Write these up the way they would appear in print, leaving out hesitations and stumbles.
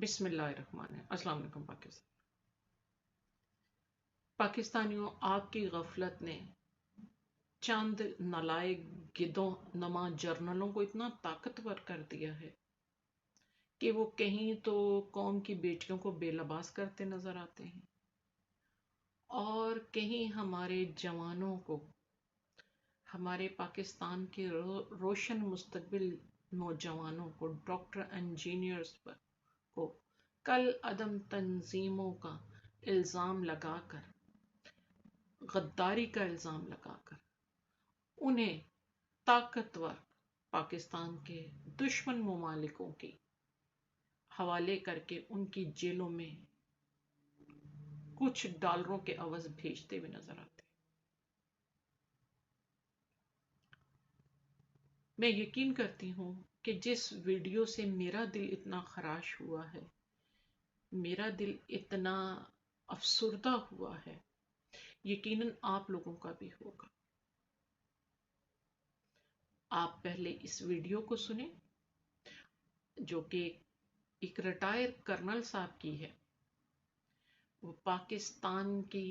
بسم اللہ الرحمن الرحیم۔ السلام علیکم پاکستانیوں، آپ کی غفلت نے چند نالائق گدوں نما جرنلوں کو اتنا طاقتور کر دیا ہے کہ وہ کہیں تو قوم کی بیٹیوں کو بے لباس کرتے نظر آتے ہیں اور کہیں ہمارے جوانوں کو، ہمارے پاکستان کے روشن مستقبل نوجوانوں کو، ڈاکٹر انجینئرز پر کو کل عدم تنظیموں کا الزام لگا کر، غداری کا الزام لگا کر انہیں طاقتور پاکستان کے دشمن ممالکوں کے حوالے کر کے ان کی جیلوں میں کچھ ڈالروں کے عوض بھیجتے ہوئے نظر آتے۔ میں یقین کرتی ہوں کہ جس ویڈیو سے میرا دل اتنا خراش ہوا ہے، میرا دل اتنا افسردہ ہوا ہے، یقیناً آپ لوگوں کا بھی ہوگا۔ آپ پہلے اس ویڈیو کو سنیں جو کہ ایک ریٹائر کرنل صاحب کی ہے۔ وہ پاکستان کی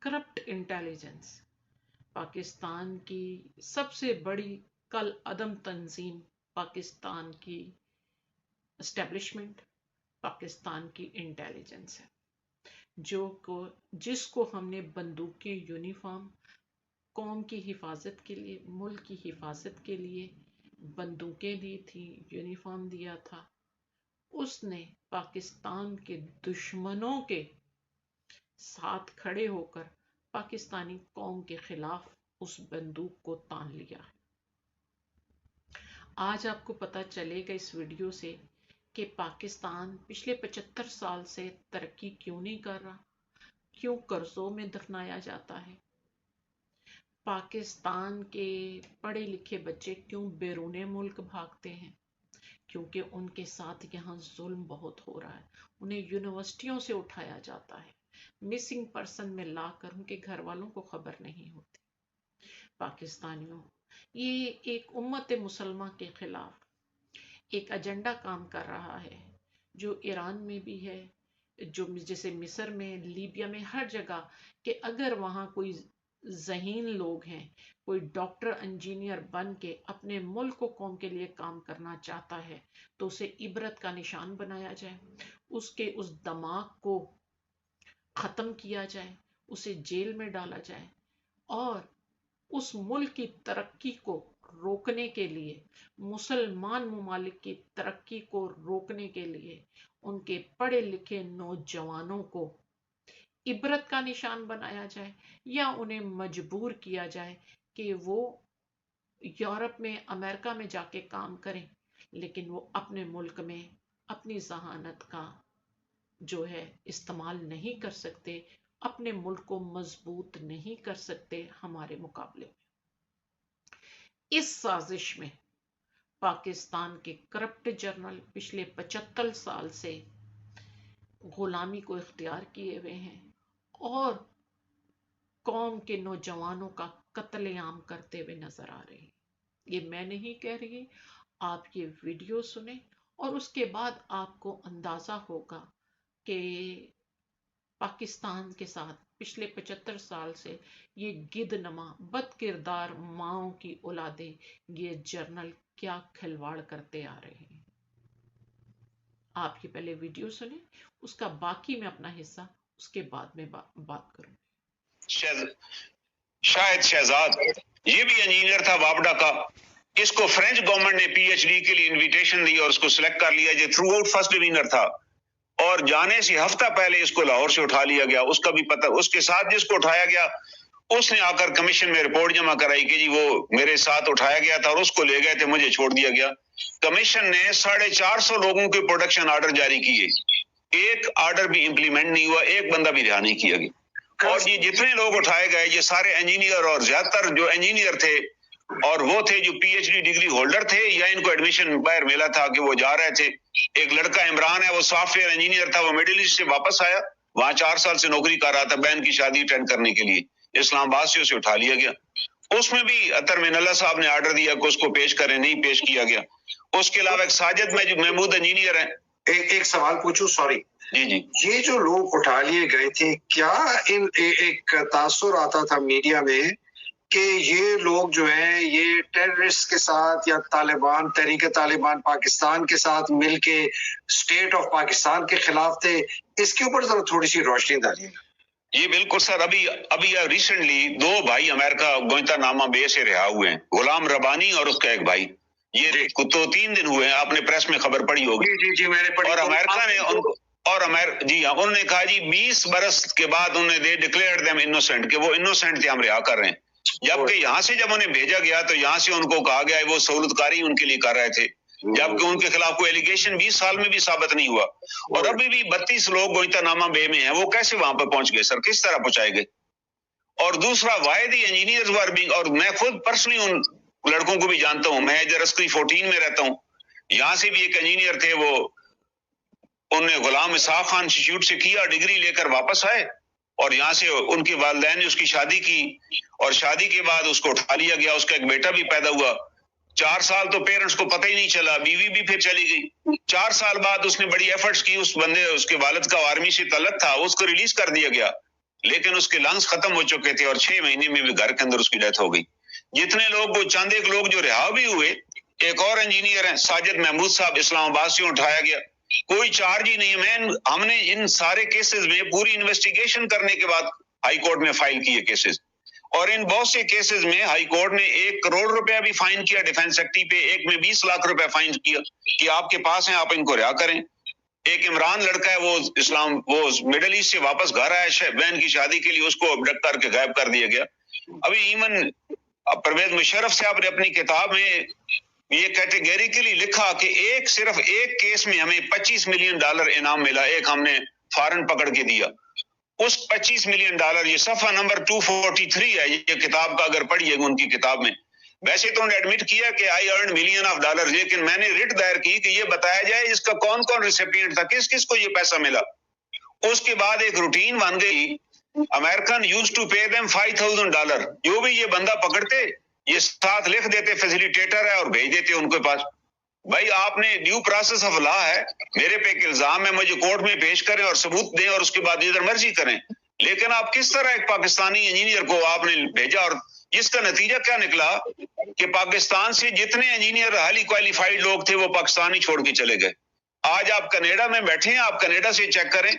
کرپٹ انٹیلیجنس، پاکستان کی سب سے بڑی کل عدم تنظیم، پاکستان کی اسٹیبلشمنٹ، پاکستان کی انٹیلیجنس ہے، جس کو ہم نے بندوق کی یونیفارم، قوم کی حفاظت کے لیے، ملک کی حفاظت کے لیے بندوقیں دی تھی، یونیفارم دیا تھا۔ اس نے پاکستان کے دشمنوں کے ساتھ کھڑے ہو کر پاکستانی قوم کے خلاف اس بندوق کو تان لیا ہے۔ آج آپ کو پتہ چلے گا اس ویڈیو سے کہ پاکستان پچھلے 75 سال سے ترقی کیوں نہیں کر رہا، کیوں قرضوں میں دفنایا جاتا ہے، پاکستان کے پڑھے لکھے بچے کیوں بیرون ملک بھاگتے ہیں، کیونکہ ان کے ساتھ یہاں ظلم بہت ہو رہا ہے، انہیں یونیورسٹیوں سے اٹھایا جاتا ہے، مسنگ پرسن میں لا کر ان کے گھر والوں کو خبر نہیں ہوتی۔ پاکستانیوں، یہ ایک امت مسلمہ کے خلاف ایک ایجنڈا کام کر رہا ہے جو ایران میں بھی ہے، جو جیسے مصر میں، لیبیا میں، ہر جگہ، کہ اگر وہاں کوئی ذہین لوگ ہیں، کوئی ڈاکٹر انجینئر بن کے اپنے ملک و قوم کے لیے کام کرنا چاہتا ہے تو اسے عبرت کا نشان بنایا جائے، اس کے اس دماغ کو ختم کیا جائے، اسے جیل میں ڈالا جائے، اور اس ملک کی ترقی کو روکنے کے لیے، مسلمان ممالک کی ترقی کو روکنے کے لیے ان کے پڑھے لکھے نوجوانوں کو عبرت کا نشان بنایا جائے، یا انہیں مجبور کیا جائے کہ وہ یورپ میں، امریکہ میں جا کے کام کریں، لیکن وہ اپنے ملک میں اپنی ذہانت کا جو ہے استعمال نہیں کر سکتے، اپنے ملک کو مضبوط نہیں کر سکتے ہمارے مقابلے میں۔ اس سازش میں پاکستان کے کرپٹ جرنل پچھلے 75 سال سے غلامی کو اختیار کیے ہوئے ہیں اور قوم کے نوجوانوں کا قتل عام کرتے ہوئے نظر آ رہے ہیں۔ یہ میں نہیں کہہ رہی، آپ یہ ویڈیو سنیں اور اس کے بعد آپ کو اندازہ ہوگا کہ پاکستان کے ساتھ پچھلے 75 سال سے یہ گد نما بد کردار ماؤں کی اولادیں، یہ جرنل کیا کھلواڑ کرتے آ رہے ہیں۔ آپ یہ پہلے ویڈیو سنیں، اس کا باقی میں اپنا حصہ اس کے بعد میں بات کروں۔ شاہد شہزاد یہ بھی انجینئر تھا وابڈا کا، اس کو فرینچ گورنمنٹ نے پی ایچ ڈی کے لیے انویٹیشن دی اور اس کو سلیکٹ کر لیا، جو تھرو آؤٹ فرسٹ ڈوینر تھا، اور جانے سے ہفتہ پہلے اس کو لاہور سے اٹھا لیا گیا۔ اس کا بھی پتہ، اس کے ساتھ جس کو اٹھایا گیا اس نے آ کر کمیشن میں رپورٹ جمع کرائی کہ جی وہ میرے ساتھ اٹھایا گیا تھا اور اس کو لے گئے تھے، مجھے چھوڑ دیا گیا۔ کمیشن نے 450 لوگوں کے پروڈکشن آرڈر جاری کیے، ایک آرڈر بھی امپلیمنٹ نہیں ہوا، ایک بندہ بھی رہا نہیں کیا گیا۔ اور یہ جتنے لوگ اٹھائے گئے یہ سارے انجینئر، اور زیادہ تر جو انجینئر تھے اور وہ تھے جو P H D degree holder تھے، یا ان کو ایڈمیشن باہر ملا تھا کہ وہ جا رہے تھے۔ ایک لڑکا عمران ہے، وہ سافٹ ویئر انجینئر تھا، وہ مڈل ایسٹ سے واپس آیا، وہاں 4 سال سے نوکری کر رہا تھا، بہن کی شادی اٹینڈ کرنے کے لیے اسلام آباد سے اسے اٹھا لیا گیا۔ اس میں بھی اطہر مین اللہ صاحب نے آرڈر دیا کہ اس کو پیش کریں، نہیں پیش کیا گیا۔ اس کے علاوہ ایک ساجد میں جو محمود انجینئر ہیں، ایک سوال پوچھوں، سوری. جی جی. یہ جو لوگ اٹھا لیے گئے تھے، کیا ایک تاثر آتا تھا میڈیا میں کہ یہ لوگ جو ہیں یہ ٹیررسٹ کے ساتھ یا طالبان، تحریک طالبان پاکستان کے ساتھ مل کے اسٹیٹ آف پاکستان کے خلاف تھے؟ اس کے اوپر ذرا تھوڑی سی روشنی ڈالیے. جی بالکل سر. ابھی ریسنٹلی 2 بھائی امریکہ گوئنتا نامہ بے سے رہا ہوئے ہیں، غلام ربانی اور اس کا ایک بھائی. یہ تو 3 دن ہوئے ہیں، آپ نے پریس میں خبر پڑھی ہوگی. جی میں نے پڑھی. اور امریکہ نے ان کو جی ہاں، انہوں نے کہا جی 20 برس کے بعد انہوں نے ڈکلیئر دیم انوسینٹ، کہ وہ انوسینٹ تھے، ہم رہا کر رہے ہیں. جبکہ یہاں سے جب انہیں بھیجا گیا تو یہاں سے ان کو کہا گیا وہ سہولت کاری ان کے لیے کر رہے تھے، جبکہ ان کے خلاف کوئی ایلیگیشن 20 سال میں بھی ثابت نہیں ہوا. اور ابھی بھی 32 لوگ گوئنتا نامہ بے میں ہیں. وہ کیسے وہاں پہ پہنچ گئے سر؟ کس طرح پہنچائے گئے؟ اور دوسرا واحدی انجینئرز ور بینگ، اور میں خود پرسنلی ان لڑکوں کو بھی جانتا ہوں. میں جرسکری 14 میں رہتا ہوں. یہاں سے بھی ایک انجینئر تھے، وہ انہوں نے غلام اسحاق خان انسٹیٹیوٹ سے کیا، ڈگری لے کر واپس آئے، اور یہاں سے ان کے والدین نے اس کی شادی کی، اور شادی کے بعد اس کو اٹھا لیا گیا. اس کا ایک بیٹا بھی پیدا ہوا. 4 سال تو پیرنٹس کو پتہ ہی نہیں چلا. بیوی بھی پھر چلی گئی. 4 سال بعد اس نے بڑی ایفرٹس کی. اس بندے، اس کے والد کا آرمی سے تعلق تھا، اس کو ریلیز کر دیا گیا، لیکن اس کے لنگس ختم ہو چکے تھے، اور 6 مہینے میں بھی گھر کے اندر اس کی ڈیتھ ہو گئی. جتنے لوگ، وہ چند ایک لوگ جو رہا بھی ہوئے، ایک اور انجینئر ہیں ساجد محمود صاحب، اسلام آباد سے اٹھایا گیا، کوئی چارج ہی نہیں. ہم نے ان سارے کیسز میں پوری انویسٹیگیشن کرنے کے بعد ہائی کورٹ میں فائل کیے کیسز، اور ان بہت سے کیسز میں ہائی کورٹ نے 1 کروڑ روپیہ بھی فائن کیا ڈیفینس ایکٹی پہ، ایک میں 20 لاکھ روپے فائن کیا کہ آپ کے پاس ہیں، آپ ان کو رہا کریں. ایک عمران لڑکا ہے، وہ مڈل ایسٹ سے واپس گھر آیا بہن کی شادی کے لیے، اس کو ابڈکٹ کر کے غائب کر دیا گیا. ابھی ایون پرویز مشرف صاحب نے اپنی کتاب میں یہ کیٹیگریکلی لکھا کہ صرف ایک کیس میں ہمیں $25 ملین انعام ملا، ایک ہم نے فارن پکڑ کے دیا. اس $25 ملین، یہ صفحہ نمبر 243 ہے یہ کتاب کا، اگر پڑھیے ان کی کتاب میں. ویسے تو انہوں نے ایڈمٹ کیا کہ آئی ارن ملین آف ڈالر، لیکن میں نے رٹ دائر کی کہ یہ بتایا جائے اس کا کون کون ریسیپینٹ تھا، کس کس کو یہ پیسہ ملا. اس کے بعد ایک روٹین بن گئی، American used to pay them $5,000. جو بھی یہ بندہ پکڑتے، یہ ساتھ لکھ دیتے فیسیلیٹیٹر ہے، اور بھیج دیتے ان کے پاس. بھائی آپ نے ڈیو پروسیس آف لا ہے، میرے پہ ایک الزام ہے، مجھے کورٹ میں پیش کریں اور ثبوت دیں، اور اس کے بعد جدھر مرضی کریں. لیکن آپ کس طرح ایک پاکستانی انجینئر کو آپ نے بھیجا، اور جس کا نتیجہ کیا نکلا کہ پاکستان سے جتنے انجینئر ہائیلی کوالیفائڈ لوگ تھے، وہ پاکستانی چھوڑ کے چلے گئے. آج آپ کینیڈا میں بیٹھے ہیں، آپ کینیڈا سے چیک کریں،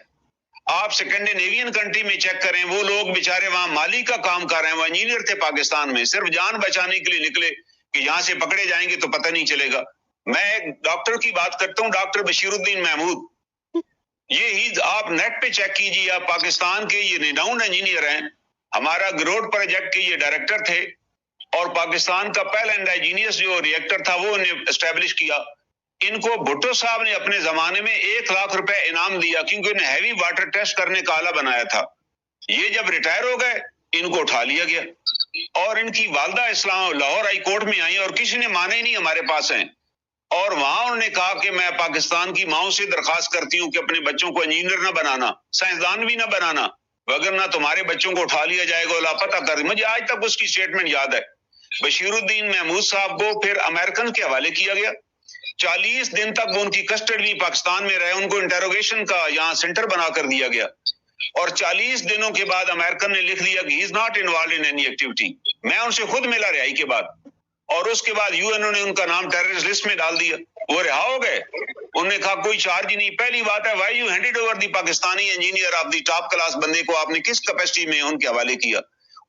آپ سیکنڈینیوین کنٹری میں چیک کریں، وہ لوگ بیچارے وہاں مالی کا کام کر رہے ہیں، وہ انجینئر تھے پاکستان میں، صرف جان بچانے کے لیے نکلے کہ یہاں سے پکڑے جائیں گے تو پتہ نہیں چلے گا. میں ایک ڈاکٹر کی بات کرتا ہوں، ڈاکٹر بشیر الدین محمود. یہ آپ نیٹ پہ چیک کیجیے، آپ پاکستان کے یہ ریناؤنڈ انجینئر ہیں. ہمارا گروڈ پروجیکٹ کے یہ ڈائریکٹر تھے، اور پاکستان کا پہلا انڈیجینئس جو ریئیکٹر تھا وہ انہیں اسٹیبلش کیا. ان کو بھٹو صاحب نے اپنے زمانے میں 1 لاکھ روپے انعام دیا، کیونکہ انہیں ہیوی واٹر ٹیسٹ کرنے کا آلہ بنایا تھا. یہ جب ریٹائر ہو گئے، ان کو اٹھا لیا گیا، اور ان کی والدہ اسلام لاہور ہائی کورٹ میں آئی، اور کسی نے مانے ہی نہیں، ہمارے پاس ہیں. اور وہاں انہوں نے کہا کہ میں پاکستان کی ماؤں سے درخواست کرتی ہوں کہ اپنے بچوں کو انجینئر نہ بنانا، سائنسدان بھی نہ بنانا، وگرنہ تمہارے بچوں کو اٹھا لیا جائے گا، لاپتہ کر. مجھے آج تک اس کی سٹیٹمنٹ یاد ہے. بشیر الدین محمود صاحب کو پھر امریکن کے حوالے کیا گیا. 40 دن تک وہ ان کی کسٹڈی پاکستان میں رہے، ان کو انٹروگیشن کا یہاں سینٹر بنا کر دیا گیا، اور 40 دنوں کے بعد امریکن نے لکھ دیا کہ he is not involved in any activity. میں ان سے خود ملا رہائی کے بعد، اور اس کے بعد یو این نے ان کا نام ٹیررسٹ لسٹ میں ڈال دیا. وہ رہا ہو گئے. انہوں نے کہا کوئی چارج نہیں. پہلی بات ہے، why you handed over the Pakistani engineer of the top class بندے کو آپ نے کس کیپیسٹی میں ان کے حوالے کیا؟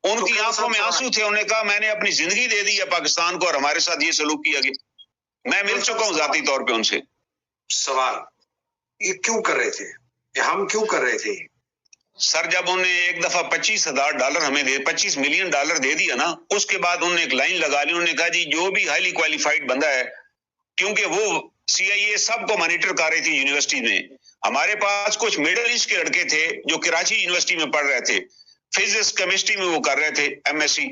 ان کی آنکھوں میں آنسو تھے. انہوں نے کہا میں نے اپنی زندگی دے دی ہے پاکستان کو، اور ہمارے ساتھ یہ سلوک کیا گیا. میں مل چکا ہوں ذاتی طور پہ ان سے. سوال، یہ کیوں کر رہے تھے؟ ہم کیوں کر رہے تھے؟ سر جب انہوں نے ایک دفعہ $25,000 ہمیں $25 ملین دے دیا نا، اس کے بعد انہوں نے ایک لائن لگا لی. انہوں نے کہا جی جو بھی ہائیلی کوالیفائڈ بندہ ہے، کیونکہ وہ CIA سب کو مانیٹر کر رہی تھی یونیورسٹی میں. ہمارے پاس کچھ مڈل ایسٹ کے لڑکے تھے جو کراچی یونیورسٹی میں پڑھ رہے تھے، فزکس کیمسٹری میں وہ کر رہے تھے MSc.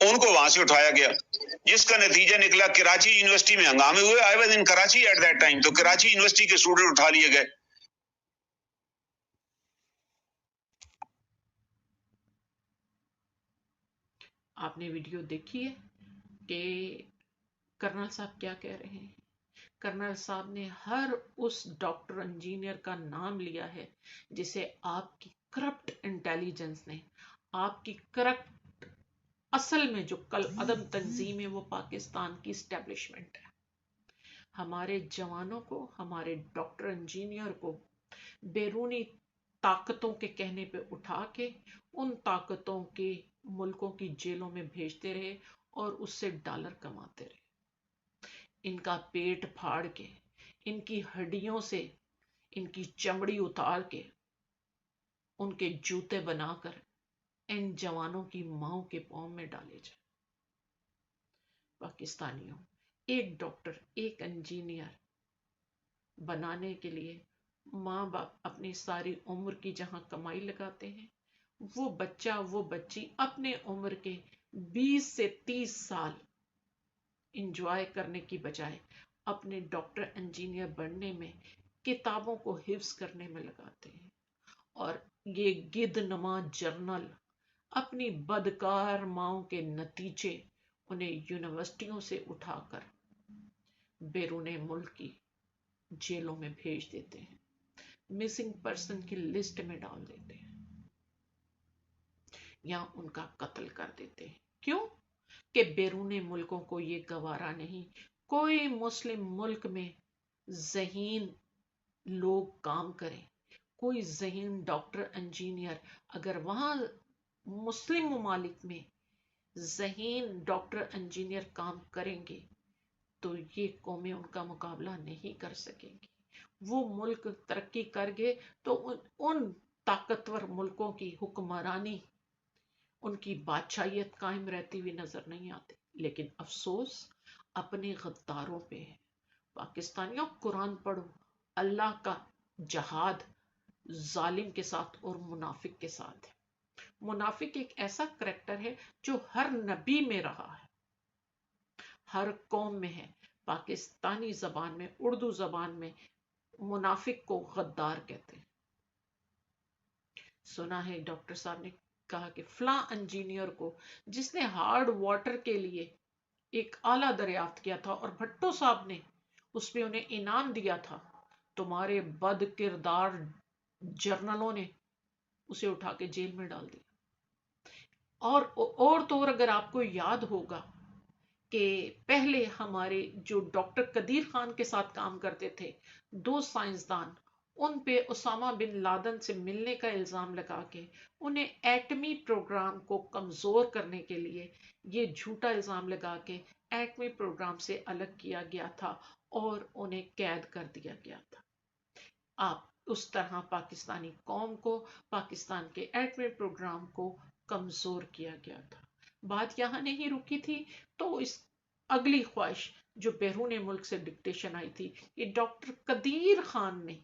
ان کو وہاں سے اٹھایا گیا، جس کا نتیجہ نکلا کراچی یونیورسٹی میں ہنگامے ہوئے. I was in Karachi at that time, تو کراچی یونیورسٹی کے اسٹوڈنٹ اٹھا لیے گئے. آپ نے ویڈیو دیکھی ہے کہ کرنل صاحب کیا کہہ رہے ہیں کرنل صاحب نے ہر اس ڈاکٹر انجینئر کا نام لیا ہے جسے آپ کی کرپٹ انٹیلیجنس نے، آپ کی کرپٹ، اصل میں جو کل عدم تنظیم ہے وہ پاکستان کی اسٹیبلشمنٹ ہے. ہمارے جوانوں کو، ہمارے ڈاکٹر انجینئر کو بیرونی طاقتوں کے کہنے پہ اٹھا کے ان طاقتوں کے ملکوں کی جیلوں میں بھیجتے رہے اور اس سے ڈالر کماتے رہے. ان کا پیٹ پھاڑ کے، ان کی ہڈیوں سے ان کی چمڑی اتار کے، ان کے جوتے بنا کر ان جوانوں کی ماؤں کے پاؤں میں ڈالے جائیں. پاکستانیوں، ایک ڈاکٹر، ایک انجینئر بنانے کے لیے ماں باپ اپنی ساری عمر کی جہاں کمائی لگاتے ہیں، وہ بچہ، وہ بچی اپنے عمر کے 20 سے 30 سال انجوائے کرنے کی بجائے اپنے ڈاکٹر انجینئر بننے میں، کتابوں کو حفظ کرنے میں لگاتے ہیں. اور یہ گدھ نما جرنل اپنی بدکار ماؤں کے نتیجے انہیں یونیورسٹیوں سے اٹھا کر بیرون ملک کی جیلوں میں بھیج دیتے ہیں، مسنگ پرسن کی لسٹ میں ڈال دیتے ہیں یا ان کا قتل کر دیتے ہیں. کیوں؟ کہ بیرون ملکوں کو یہ گوارا نہیں. کوئی مسلم ملک میں ذہین لوگ کام کریں، کوئی ذہین ڈاکٹر انجینئر اگر وہاں مسلم ممالک میں ذہین ڈاکٹر انجینئر کام کریں گے تو یہ قومیں ان کا مقابلہ نہیں کر سکیں گی. وہ ملک ترقی کر گئے تو ان طاقتور ملکوں کی حکمرانی، ان کی بادشاہیت قائم رہتی ہوئی نظر نہیں آتی. لیکن افسوس اپنے غداروں پہ ہے. پاکستانیوں، قرآن پڑھو. اللہ کا جہاد ظالم کے ساتھ اور منافق کے ساتھ ہے. منافق ایک ایسا کریکٹر ہے جو ہر نبی میں رہا ہے، ہر قوم میں ہے. پاکستانی زبان میں، اردو زبان میں منافق کو غدار کہتے ہیں. سنا ہے ڈاکٹر صاحب نے کہا کہ فلاں انجینئر کو، جس نے ہارڈ واٹر کے لیے ایک آلہ دریافت کیا تھا اور بھٹو صاحب نے اس پہ انہیں انعام دیا تھا، تمہارے بد کردار جرنلوں نے اسے اٹھا کے جیل میں ڈال دیا. اور تو اگر آپ کو یاد ہوگا کہ پہلے ہمارے جو ڈاکٹر قدیر خان کے ساتھ کام کرتے تھے 2 سائنسدان، ان پہ اسامہ بن لادن سے ملنے کا الزام لگا کے انہیں ایٹمی پروگرام کو کمزور کرنے کے لیے یہ جھوٹا الزام لگا کے ایٹمی پروگرام سے الگ کیا گیا تھا اور انہیں قید کر دیا گیا تھا. آپ اس طرح پاکستانی قوم کو، پاکستان کے ایٹمی پروگرام کو کمزور کیا گیا تھا. بات یہاں نہیں رکی تھی تو اس اگلی خواہش جو بیرون ملک سے ڈکٹیشن آئی تھی کہ ڈاکٹر قدیر خان نے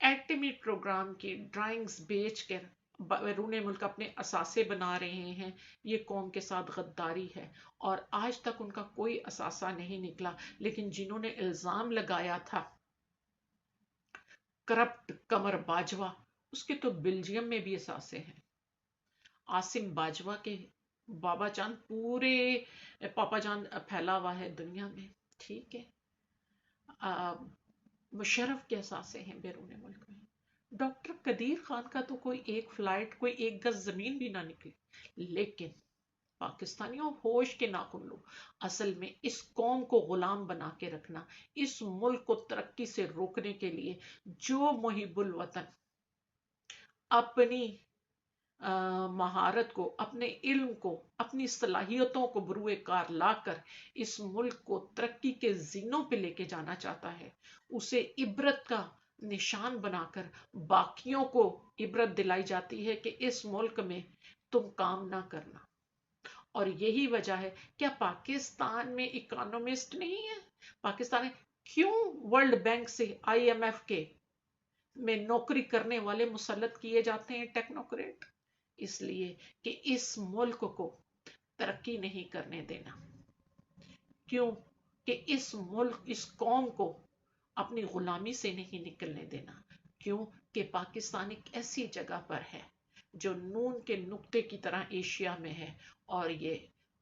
ایٹمی پروگرام کی ڈرائنگز بیچ کر بیرون ملک اپنے اثاثے بنا رہے ہیں، یہ قوم کے ساتھ غداری ہے. اور آج تک ان کا کوئی اثاثہ نہیں نکلا. لیکن جنہوں نے الزام لگایا تھا کرپٹ قمر باجوہ، اس کے تو بلجیم میں بھی اثاثے ہیں. عاصم باجوہ کے بابا جان، پورے پاپا جان پھیلا ہوا ہے دنیا میں. ٹھیک ہے، مشرف کے اثاثے ہیں بیرون ملک میں. ڈاکٹر قدیر خان کا تو کوئی ایک فلائٹ، کوئی 1 گز زمین بھی نہ نکلی. لیکن پاکستانیوں، ہوش کے ناخن لو. اصل میں اس قوم کو غلام بنا کے رکھنا، اس ملک کو ترقی سے روکنے کے لیے جو محب الوطن اپنی مہارت کو، اپنے علم کو، اپنی صلاحیتوں کو بروئے کار لا کر اس ملک کو ترقی کے زینوں پہ لے کے جانا چاہتا ہے، اسے عبرت کا نشان بنا کر باقیوں کو عبرت دلائی جاتی ہے کہ اس ملک میں تم کام نہ کرنا. اور یہی وجہ ہے، کیا پاکستان میں اکانومسٹ نہیں ہے؟ پاکستان کیوں ورلڈ بینک سے IMF کے میں نوکری کرنے والے مسلط کیے جاتے ہیں ٹیکنوکریٹ؟ اس لیے کہ اس ملک کو ترقی نہیں کرنے دینا. کیوں کہ اس ملک، اس قوم کو اپنی غلامی سے نہیں نکلنے دینا. کیوں کہ پاکستان ایک ایسی جگہ پر ہے جو نون کے نقطے کی طرح ایشیا میں ہے، اور یہ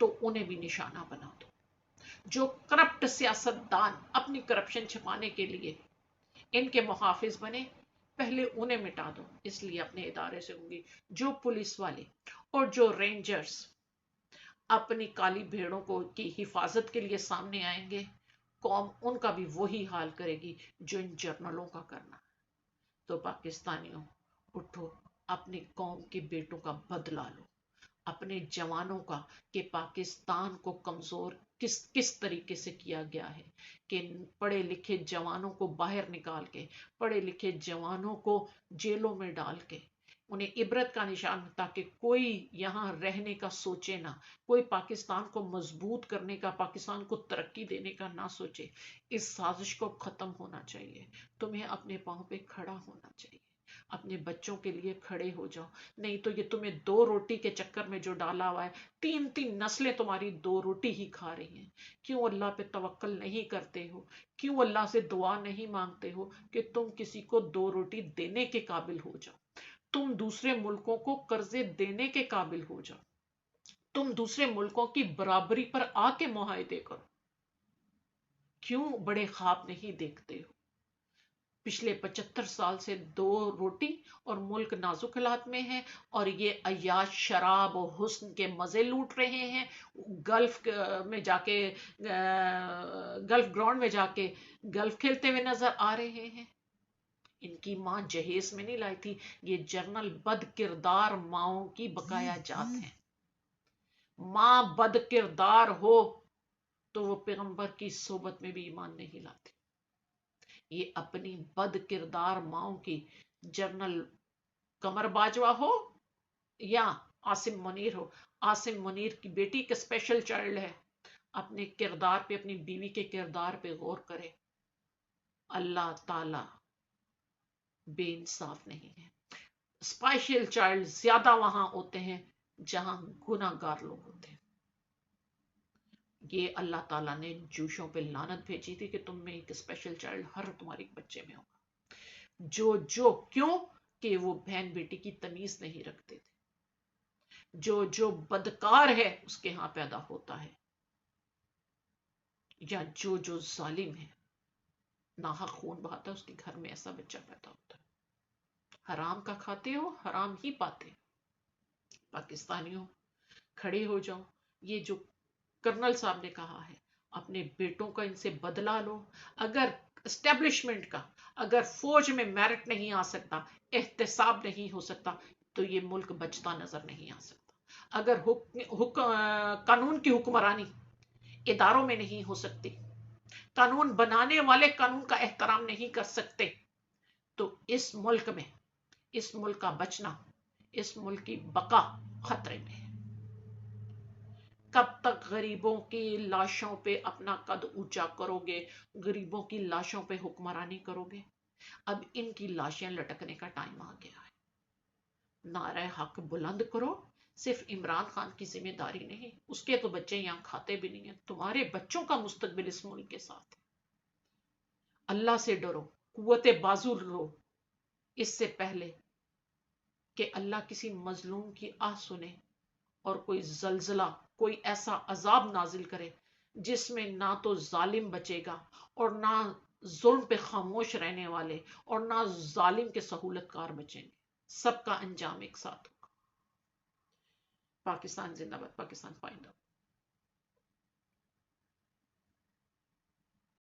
تو انہیں بھی نشانہ بنا دو. جو کرپٹ سیاستدان اپنی کرپشن چھپانے کے لیے ان کے محافظ بنے، پہلے انہیں مٹا دو. اس لیے اپنے ادارے سے ہوں گی. جو پولیس والے اور جو رینجرز اپنی کالی بھیڑوں کو کی حفاظت کے لیے سامنے آئیں گے، قوم ان کا بھی وہی حال کرے گی جو ان جرنلوں کا کرنا. تو پاکستانیوں اٹھو، اپنی قوم کے بیٹوں کا بدلہ لو، اپنے جوانوں کا، کہ پاکستان کو کمزور کس طریقے سے کیا گیا ہے، کہ پڑھے لکھے جوانوں کو باہر نکال کے، پڑھے لکھے جوانوں کو جیلوں میں ڈال کے انہیں عبرت کا نشان، تاکہ کوئی یہاں رہنے کا سوچے نہ، کوئی پاکستان کو مضبوط کرنے کا، پاکستان کو ترقی دینے کا نہ سوچے. اس سازش کو ختم ہونا چاہیے. تمہیں اپنے پاؤں پہ کھڑا ہونا چاہیے، اپنے بچوں کے لیے کھڑے ہو جاؤ. نہیں تو یہ تمہیں 2 روٹی کے چکر میں جو ڈالا ہوا ہے، 3 نسلیں تمہاری 2 روٹی ہی کھا رہی ہیں. کیوں اللہ پہ توکل نہیں کرتے ہو؟ کیوں اللہ سے دعا نہیں مانگتے ہو کہ تم کسی کو 2 روٹی دینے کے قابل ہو جاؤ؟ تم دوسرے ملکوں کو قرضے دینے کے قابل ہو جاؤ. تم دوسرے ملکوں کی برابری پر آ کے معاہدے کرو. کیوں بڑے خواب نہیں دیکھتے ہو؟ پچھلے 75 سال سے 2 روٹی اور ملک نازک حالات میں ہے، اور یہ عیاش شراب و حسن کے مزے لوٹ رہے ہیں. گلف میں جا کے، گلف گراؤنڈ میں جا کے گلف کھیلتے ہوئے نظر آ رہے ہیں. ان کی ماں جہیز میں نہیں لائی تھی. یہ جرنل بد کردار ماؤں کی بقایا جات ہیں. ماں بد کردار ہو تو وہ پیغمبر کی صحبت میں بھی ایمان نہیں لاتی. یہ اپنی بد کردار ماؤں کی، جنرل قمر باجوہ ہو یا عاصم منیر ہو. عاصم منیر کی بیٹی ایک اسپیشل چائلڈ ہے. اپنے کردار پہ، اپنی بیوی کے کردار پہ غور کرے. اللہ تعالی بے انصاف نہیں ہے. اسپیشل چائلڈ زیادہ وہاں ہوتے ہیں جہاں گناہ گار لوگ ہوتے ہیں. یہ اللہ تعالیٰ نے جوشوں پہ لعنت بھیجی تھی کہ تم میں ایک اسپیشل چائلڈ ہر تمہارے بچے میں ہوگا. جو کیوں کہ وہ بہن بیٹی کی تمیز نہیں رکھتے تھے. جو بدکار ہے اس کے ہاں پیدا ہوتا ہے، یا جو ظالم ہے، ناحق خون بہاتا ہے، اس کے گھر میں ایسا بچہ پیدا ہوتا ہے. حرام کا کھاتے ہو، حرام ہی پاتے. پاکستانیوں کھڑے ہو جاؤ. یہ جو کرنل صاحب نے کہا ہے، اپنے بیٹوں کا ان سے بدلہ لو. اگر اسٹیبلشمنٹ کا، اگر فوج میں میرٹ نہیں آ سکتا، احتساب نہیں ہو سکتا، تو یہ ملک بچتا نظر نہیں آ سکتا. اگر قانون کی حکمرانی اداروں میں نہیں ہو سکتی، قانون بنانے والے قانون کا احترام نہیں کر سکتے، تو اس ملک میں، اس ملک کا بچنا، اس ملک کی بقا خطرے میں ہے. کب تک غریبوں کی لاشوں پہ اپنا قد اونچا کرو گے؟ غریبوں کی لاشوں پہ حکمرانی کرو گے؟ اب ان کی لاشیں لٹکنے کا ٹائم آ گیا ہے. نعرہ حق بلند کرو. صرف عمران خان کی ذمہ داری نہیں، اس کے تو بچے یہاں کھاتے بھی نہیں ہیں. تمہارے بچوں کا مستقبل اس ملک کے ساتھ ہے. اللہ سے ڈرو، قوت بازو لو، اس سے پہلے کہ اللہ کسی مظلوم کی آہ سنے اور کوئی زلزلہ، کوئی ایسا عذاب نازل کرے جس میں نہ تو ظالم بچے گا، اور نہ ظلم پہ خاموش رہنے والے، اور نہ ظالم کے سہولت کار بچیں گے. سب کا انجام ایک ساتھ ہوگا. پاکستان زندہ باد. پاکستان فائندہ.